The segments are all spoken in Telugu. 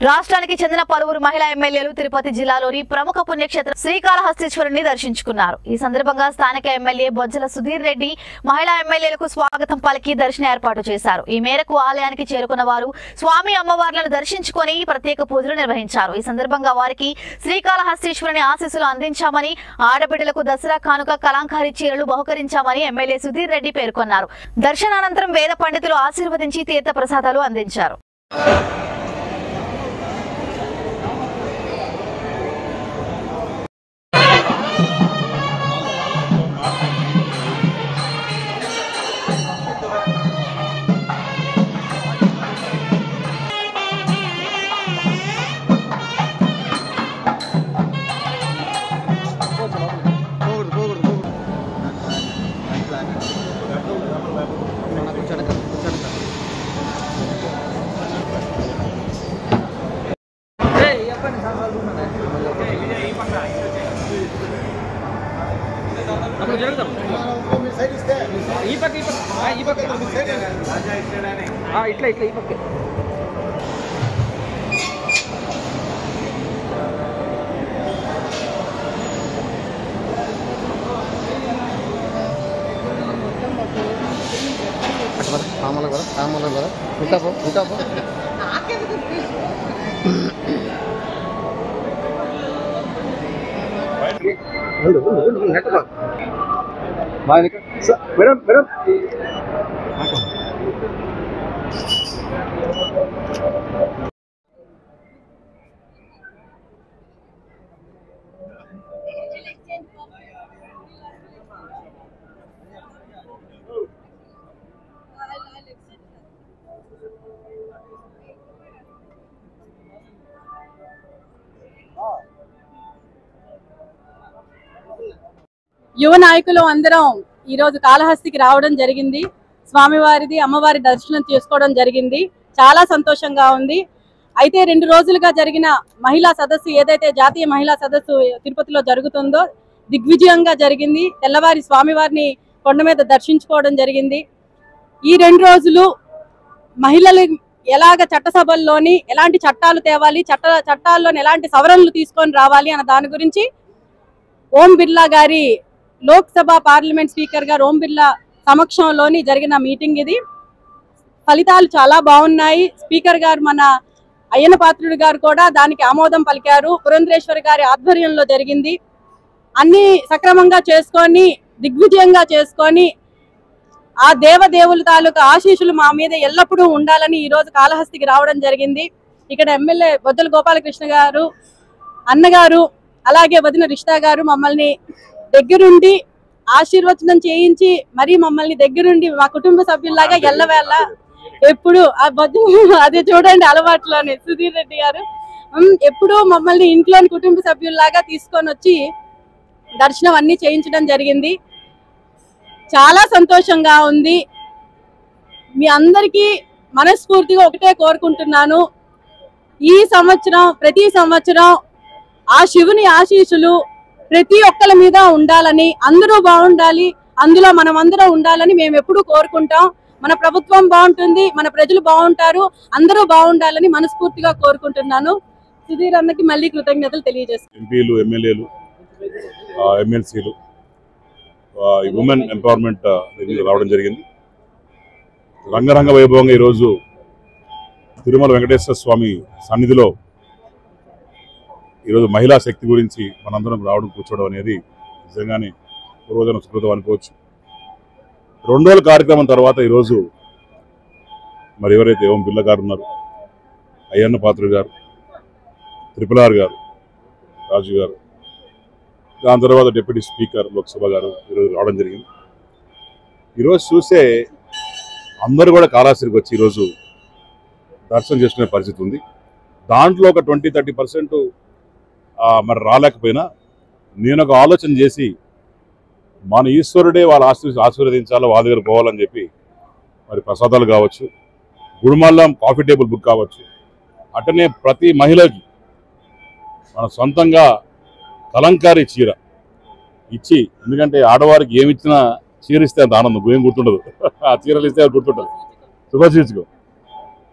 రాష్ట్రానికి చెందిన పలువురు మహిళా ఎమ్మెల్యేలు తిరుపతి జిల్లాలోని ప్రముఖ పుణ్యక్షేత్రం శ్రీకాళహస్తీశ్వరుని దర్శించుకున్నారు. ఈ సందర్భంగా స్థానిక ఎమ్మెల్యే బొజ్జల సుధీర్ రెడ్డి మహిళా ఎమ్మెల్యేలకు స్వాగతం పలికి దర్శన ఏర్పాటు చేశారు. ఈ మేరకు ఆలయానికి చేరుకున్న వారు స్వామి అమ్మవార్లను దర్శించుకొని ప్రత్యేక పూజలు నిర్వహించారు. ఈ సందర్భంగా వారికి శ్రీకాళహస్తీశ్వరుని ఆశీస్సులు అందించామని, ఆడబిడ్డలకు దసరా కానుక కలంకారీ చీరలు బహుకరించామని ఎమ్మెల్యే సుధీర్ రెడ్డి పేర్కొన్నారు. దర్శనానంతరం వేద పండితులు ఆశీర్వదించి తీర్థ ప్రసాదాలు అందించారు. మేడం యువ నాయకులు అందరం ఈ రోజు కాళహస్తికి రావడం జరిగింది. స్వామివారిది అమ్మవారి దర్శనం చేసుకోవడం జరిగింది. చాలా సంతోషంగా ఉంది. అయితే 2 రోజులుగా జరిగిన మహిళా సదస్సు, ఏదైతే జాతీయ మహిళా సదస్సు తిరుపతిలో జరుగుతుందో దిగ్విజయంగా జరిగింది. తెల్లవారి స్వామివారిని కొండ మీద దర్శించుకోవడం జరిగింది. ఈ 2 రోజులు మహిళలు ఎలాగ చట్టసభల్లోని ఎలాంటి చట్టాలు తేవాలి, చట్టాల్లోని ఎలాంటి సవరణలు తీసుకొని రావాలి అన్న దాని గురించి ఓం బిర్లా గారి లోక్సభ పార్లమెంట్ స్పీకర్ గారు ఓం బిర్లా సమక్షంలోని జరిగిన మీటింగ్ ఇది. ఫలితాలు చాలా బాగున్నాయి. స్పీకర్ గారు మన అయ్యన పాత్రుడు గారు కూడా దానికి ఆమోదం పలికారు. పురంధరేశ్వరి గారి ఆధ్వర్యంలో జరిగింది. అన్ని సక్రమంగా చేసుకొని దిగ్విజయంగా చేసుకొని ఆ దేవదేవుల తాలూకా ఆశీస్సులు మా మీద ఎల్లప్పుడూ ఉండాలని ఈరోజు కాళహస్తికి రావడం జరిగింది. ఇక్కడ ఎమ్మెల్యే బొజ్జల గోపాలకృష్ణ గారు, అన్నగారు, అలాగే వదిన రిషితా గారు మమ్మల్ని దగ్గరుండి ఆశీర్వచనం చేయించి మరీ మమ్మల్ని దగ్గరుండి మా కుటుంబ సభ్యుల్లాగా ఎల్లవేళ ఎప్పుడు అదే చూడండి అలవాట్లోనే సుధీర్ రెడ్డి గారు ఎప్పుడూ మమ్మల్ని ఇంట్లోని కుటుంబ సభ్యుల్లాగా తీసుకొని వచ్చి దర్శనం అన్ని చేయించడం జరిగింది. చాలా సంతోషంగా ఉంది. మీ అందరికీ మనస్ఫూర్తిగా ఒకటే కోరుకుంటున్నాను, ఈ సంవత్సరం ప్రతి సంవత్సరం ఆ శివుని ఆశీస్సులు ప్రతి ఒక్కరి మీద ఉండాలని, అందరూ బాగుండాలి, అందులో మనం అందరం ఉండాలని మేము ఎప్పుడూ కోరుకుంటాం. మన ప్రభుత్వం బాగుంటుంది, మన ప్రజలు బాగుంటారు, అందరూ బాగుండాలని మనస్ఫూర్తిగా కోరుకుంటున్నాను. సుధీర్ అన్నకి మళ్ళీ కృతజ్ఞతలు తెలియజేస్తాను. ఎంపీలు, ఎమ్మెల్యేలు, ఎమ్మెల్సీలు ఉమెన్ ఎంపవర్మెంట్ రావడం జరిగింది. రంగరంగ వైభవంగా ఈరోజు తిరుమల వెంకటేశ్వర స్వామి సన్నిధిలో ఈరోజు మహిళా శక్తి గురించి మనందరం రావడం, కూర్చోవడం అనేది నిజంగానే పూర్వజన సుకృతం అనుకోవచ్చు. 2 రోజుల కార్యక్రమం తర్వాత ఈరోజు మరి ఎవరైతే ఓం బిర్లా గారు ఉన్నారు, అయ్యన్న పాత్రుడు గారు, త్రిపులార్ గారు, రాజు గారు, దాని తర్వాత డిప్యూటీ స్పీకర్ లోక్సభ గారు ఈరోజు రావడం జరిగింది. ఈరోజు చూస్తే అందరూ కూడా కాళహస్తికి వచ్చి ఈరోజు దర్శనం చేసుకునే పరిస్థితి ఉంది. దాంట్లో ఒక 20-30% మరి రాలేకపోయినా నేను ఒక ఆలోచన చేసి మన ఈశ్వరుడే వాళ్ళ ఆశీర్వదించాలో వాళ్ళ దగ్గర పోవాలని చెప్పి మరి ప్రసాదాలు కావచ్చు, గుడిమల్లం కాఫీ టేబుల్ బుక్ కావచ్చు, అటనే ప్రతి మహిళకి మన సొంతంగా కలంకారీ చీర ఇచ్చి, ఎందుకంటే ఆడవారికి ఏమి ఇచ్చినా చీర ఇస్తే అంత ఆనందం ఏం గుర్తుండదు, ఆ చీరలు ఇస్తే గుర్తుంటుంది, శుభశీర్షికం.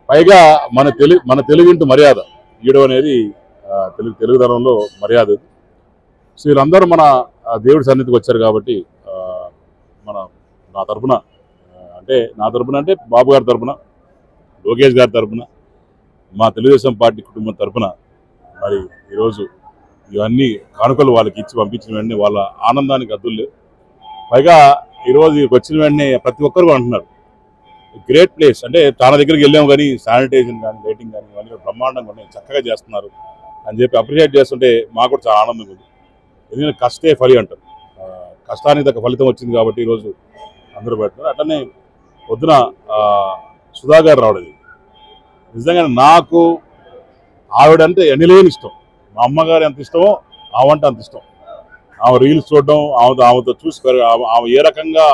పైగా మన తెలుగింటి మర్యాద ఇవ్వడం అనేది తెలుగుదనంలో మర్యాద. సో వీళ్ళందరూ మన దేవుడి సన్నిధికి వచ్చారు కాబట్టి నా తరపున అంటే బాబు గారి తరపున, లోకేష్ గారి తరపున, మా తెలుగుదేశం పార్టీ కుటుంబం తరపున మరి ఈరోజు ఇవన్నీ కానుకలు వాళ్ళకి ఇచ్చి పంపించిన వెంటనే వాళ్ళ ఆనందానికి అద్దులు లేవు. పైగా ఈరోజు వచ్చిన వెంటనే ప్రతి ఒక్కరు అంటున్నారు గ్రేట్ ప్లేస్, అంటే చాలా దగ్గరికి వెళ్ళాము కానీ శానిటైజేషన్ కానీ లైటింగ్ కానీ ఇవన్నీ బ్రహ్మాండంగా ఉన్నాయి, చక్కగా చేస్తున్నారు అని చెప్పి అప్రిషియేట్ చేస్తుంటే మాకు కూడా చాలా ఆనందంగా ఉంది. ఎందుకంటే కష్టే ఫలి అంటారు, కష్టానికి తగ్గ ఫలితం వచ్చింది కాబట్టి ఈరోజు అందరూ పెడుతున్నారు. అట్లనే పొద్దున సుధా గారు రావడం నిజంగా నాకు ఆవిడంటే ఎనలేని ఇష్టం. మా అమ్మగారు ఎంత ఇష్టమో ఆవంటే అంత ఇష్టం. ఆమె రీల్స్ చూడడం, ఆమెతో చూసి ఆమె ఏ రకంగా